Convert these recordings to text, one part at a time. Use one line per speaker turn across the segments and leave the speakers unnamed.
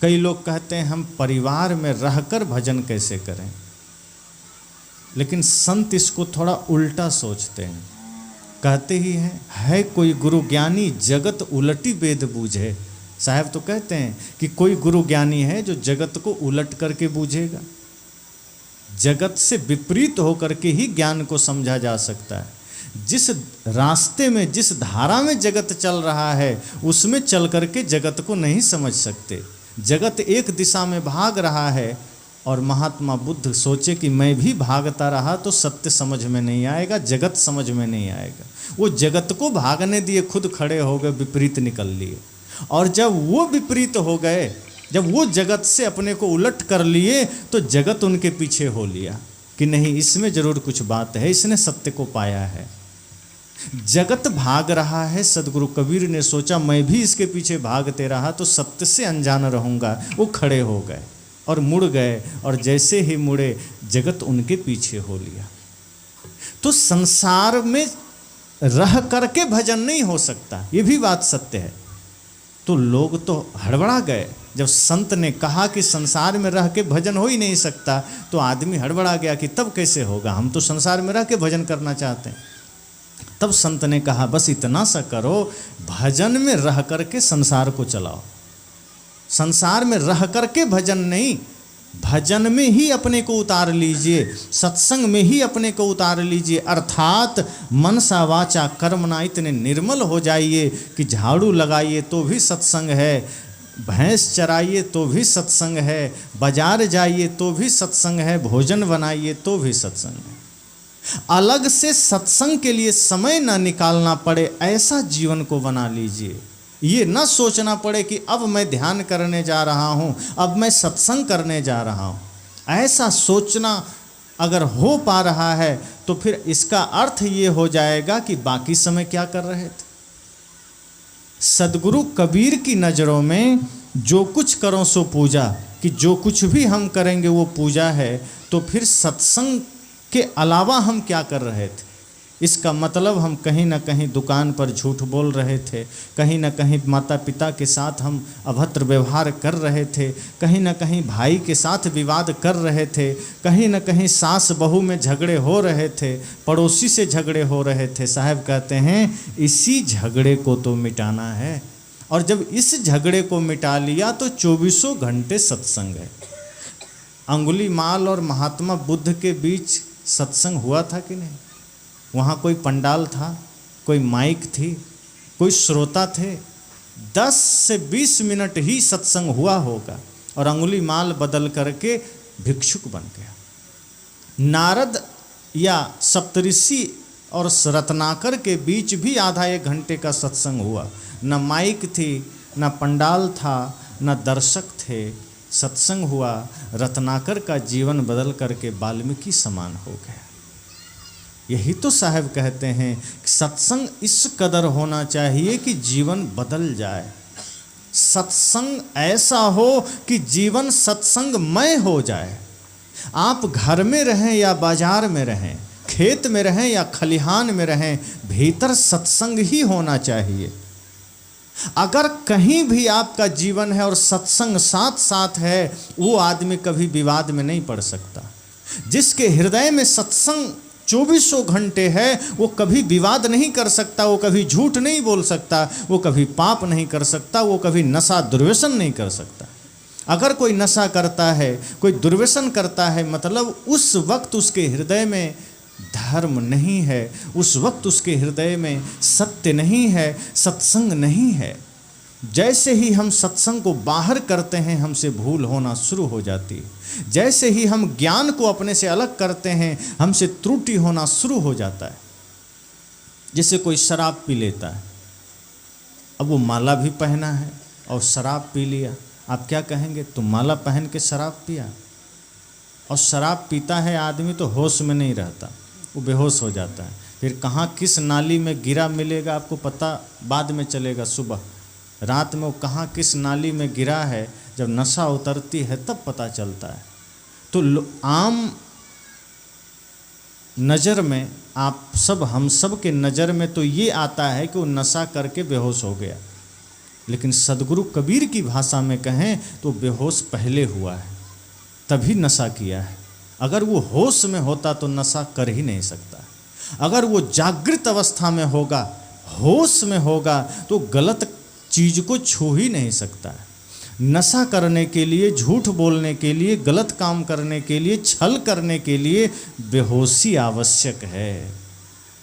कई लोग कहते हैं हम परिवार में रहकर भजन कैसे करें, लेकिन संत इसको थोड़ा उल्टा सोचते हैं। कहते ही हैं, है कोई गुरु ज्ञानी जगत उलटी वेद बूझे। साहब तो कहते हैं कि कोई गुरु ज्ञानी है जो जगत को उलट करके बूझेगा। जगत से विपरीत होकर के ही ज्ञान को समझा जा सकता है। जिस रास्ते में, जिस धारा में जगत चल रहा है, उसमें चल करके जगत को नहीं समझ सकते। जगत एक दिशा में भाग रहा है और महात्मा बुद्ध सोचे कि मैं भी भागता रहा तो सत्य समझ में नहीं आएगा, जगत समझ में नहीं आएगा। वो जगत को भागने दिए, खुद खड़े हो गए, विपरीत निकल लिए। और जब वो विपरीत हो गए, जब वो जगत से अपने को उलट कर लिए, तो जगत उनके पीछे हो लिया कि नहीं, इसमें जरूर कुछ बात है, इसने सत्य को पाया है। जगत भाग रहा है, सदगुरु कबीर ने सोचा मैं भी इसके पीछे भागते रहा तो सत्य से अनजान रहूँगा। वो खड़े हो गए और मुड़ गए, और जैसे ही मुड़े जगत उनके पीछे हो लिया। तो संसार में रह करके भजन नहीं हो सकता, ये भी बात सत्य है। तो लोग तो हड़बड़ा गए जब संत ने कहा कि संसार में रह के भजन हो ही नहीं सकता, तो आदमी हड़बड़ा गया कि तब कैसे होगा, हम तो संसार में रह के भजन करना चाहते हैं। तब संत ने कहा बस इतना सा करो, भजन में रह करके संसार को चलाओ। संसार में रह करके भजन नहीं, भजन में ही अपने को उतार लीजिए, सत्संग में ही अपने को उतार लीजिए। अर्थात मनसा वाचा कर्मणा इतने निर्मल हो जाइए कि झाड़ू लगाइए तो भी सत्संग है, भैंस चराइए तो भी सत्संग है, बाजार जाइए तो भी सत्संग है, भोजन बनाइए तो भी सत्संग है। अलग से सत्संग के लिए समय ना निकालना पड़े, ऐसा जीवन को बना लीजिए। ये ना सोचना पड़े कि अब मैं ध्यान करने जा रहा हूँ, अब मैं सत्संग करने जा रहा हूँ। ऐसा सोचना अगर हो पा रहा है तो फिर इसका अर्थ ये हो जाएगा कि बाकी समय क्या कर रहे थे। सदगुरु कबीर की नज़रों में जो कुछ करो सो पूजा, कि जो कुछ भी हम करेंगे वो पूजा है। तो फिर सत्संग के अलावा हम क्या कर रहे थे? इसका मतलब हम कहीं ना कहीं दुकान पर झूठ बोल रहे थे, कहीं ना कहीं माता पिता के साथ हम अभद्र व्यवहार कर रहे थे, कहीं ना कहीं भाई के साथ विवाद कर रहे थे, कहीं ना कहीं सास बहू में झगड़े हो रहे थे, पड़ोसी से झगड़े हो रहे थे। साहब कहते हैं इसी झगड़े को तो मिटाना है, और जब इस झगड़े को मिटा लिया तो 24 घंटे सत्संग है। अंगुलीमाल और महात्मा बुद्ध के बीच सत्संग हुआ था कि नहीं? वहाँ कोई पंडाल था, कोई माइक थी, कोई श्रोता थे? 10 से 20 मिनट ही सत्संग हुआ होगा और अंगुलीमाल बदल करके भिक्षुक बन गया। नारद या सप्तऋषि और रत्नाकर के बीच भी आधा 1 घंटे का सत्संग हुआ। न माइक थी, न पंडाल था, न दर्शक थे, सत्संग हुआ। रत्नाकर का जीवन बदल करके वाल्मीकि समान हो गया। यही तो साहब कहते हैं कि सत्संग इस कदर होना चाहिए कि जीवन बदल जाए। सत्संग ऐसा हो कि जीवन सत्संगमय हो जाए। आप घर में रहें या बाजार में रहें, खेत में रहें या खलिहान में रहें, भीतर सत्संग ही होना चाहिए। अगर कहीं भी आपका जीवन है और सत्संग साथ साथ है, वो आदमी कभी विवाद में नहीं पड़ सकता। जिसके हृदय में सत्संग 24 घंटे है, वो कभी विवाद नहीं कर सकता, वो कभी झूठ नहीं बोल सकता, वो कभी पाप नहीं कर सकता, वो कभी नशा दुर्व्यसन नहीं कर सकता। अगर कोई नशा करता है, कोई दुर्व्यसन करता है, मतलब उस वक्त उसके हृदय में धर्म नहीं है, उस वक्त उसके हृदय में सत्य नहीं है, सत्संग नहीं है। जैसे ही हम सत्संग को बाहर करते हैं, हमसे भूल होना शुरू हो जाती है। जैसे ही हम ज्ञान को अपने से अलग करते हैं, हमसे त्रुटि होना शुरू हो जाता है। जैसे कोई शराब पी लेता है, अब वो माला भी पहना है और शराब पी लिया, आप क्या कहेंगे? तुम माला पहन के शराब पिया। और शराब पीता है आदमी तो होश में नहीं रहता, वो बेहोश हो जाता है। फिर कहाँ किस नाली में गिरा मिलेगा आपको पता बाद में चलेगा। सुबह रात में वो कहाँ किस नाली में गिरा है, जब नशा उतरती है तब पता चलता है। तो आम नज़र में हम सब के नज़र में तो ये आता है कि वो नशा करके बेहोश हो गया। लेकिन सदगुरु कबीर की भाषा में कहें तो बेहोश पहले हुआ है, तभी नशा किया है। अगर वो होश में होता तो नशा कर ही नहीं सकता। अगर वो जागृत अवस्था में होगा, होश में होगा, तो गलत चीज को छू ही नहीं सकता है। नशा करने के लिए, झूठ बोलने के लिए, गलत काम करने के लिए, छल करने के लिए बेहोशी आवश्यक है।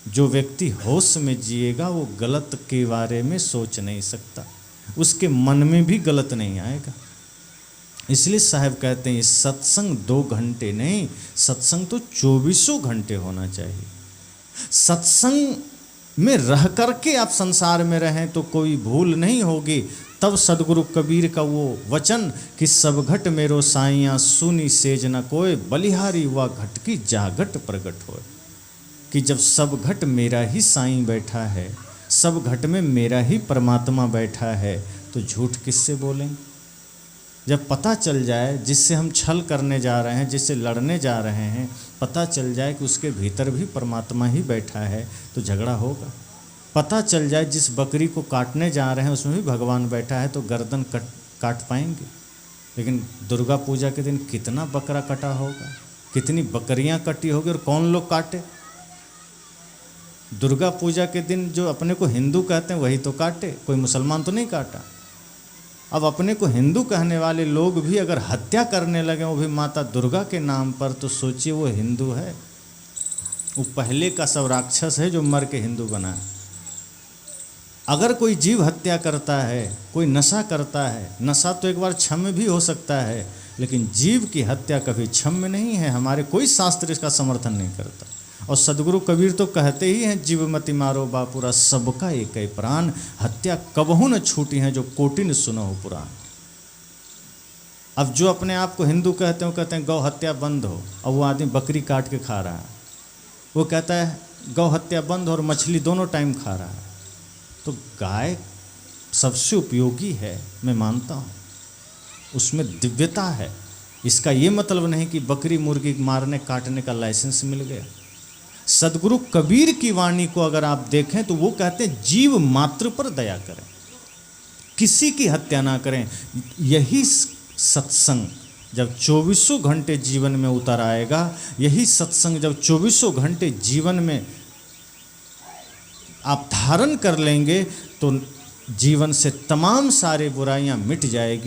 जो व्यक्ति होश में जिएगा वो गलत के बारे में सोच नहीं सकता, उसके मन में भी गलत नहीं आएगा। इसलिए साहब कहते हैं सत्संग 2 घंटे नहीं, सत्संग तो 24 घंटे होना चाहिए। सत्संग में रह करके आप संसार में रहें तो कोई भूल नहीं होगी। तब सदगुरु कबीर का वो वचन कि सब घट मेरो साइयाँ सुनी सेज न कोय, बलिहारी हुआ घट की जागट प्रगट होए। कि जब सब घट मेरा ही साईं बैठा है, सब घट में मेरा ही परमात्मा बैठा है, तो झूठ किससे बोलेंगे। जब पता चल जाए जिससे हम छल करने जा रहे हैं, जिससे लड़ने जा रहे हैं, पता चल जाए कि उसके भीतर भी परमात्मा ही बैठा है, तो झगड़ा होगा। पता चल जाए जिस बकरी को काटने जा रहे हैं उसमें भी भगवान बैठा है, तो गर्दन काट पाएंगे। लेकिन दुर्गा पूजा के दिन कितना बकरा कटा होगा, कितनी बकरियां कटी होगी, और कौन लोग काटे। दुर्गा पूजा के दिन जो अपने को हिंदू कहते हैं वही तो काटे, कोई मुसलमान तो नहीं काटा। अब अपने को हिंदू कहने वाले लोग भी अगर हत्या करने लगे, वो भी माता दुर्गा के नाम पर, तो सोचिए वो हिंदू है। वो पहले का सब राक्षस है जो मर के हिंदू बना है। अगर कोई जीव हत्या करता है, कोई नशा करता है, नशा तो एक बार क्षम्य भी हो सकता है, लेकिन जीव की हत्या कभी क्षम्य नहीं है। हमारे कोई शास्त्र इसका समर्थन नहीं करता। और सदगुरु कबीर तो कहते ही हैं, जीव मति मारो बापुरा सबका एक ही प्राण, हत्या कबहू न छूटी है जो कोटि न सुनो पुराण। अब जो अपने आप को हिंदू कहते हैं वो कहते हैं गौ हत्या बंद हो, और वो आदमी बकरी काट के खा रहा है। वो कहता है गौ हत्या बंद हो और मछली दोनों टाइम खा रहा है। तो गाय सबसे उपयोगी है, मैं मानता हूँ, उसमें दिव्यता है। इसका ये मतलब नहीं कि बकरी मुर्गी मारने काटने का लाइसेंस मिल गया। सदगुरु कबीर की वाणी को अगर आप देखें तो वो कहते हैं जीव मात्र पर दया करें, किसी की हत्या ना करें। यही सत्संग जब 24 घंटे जीवन में उतर आएगा, यही सत्संग जब 24 घंटे जीवन में आप धारण कर लेंगे, तो जीवन से तमाम सारी बुराइयां मिट जाएगी।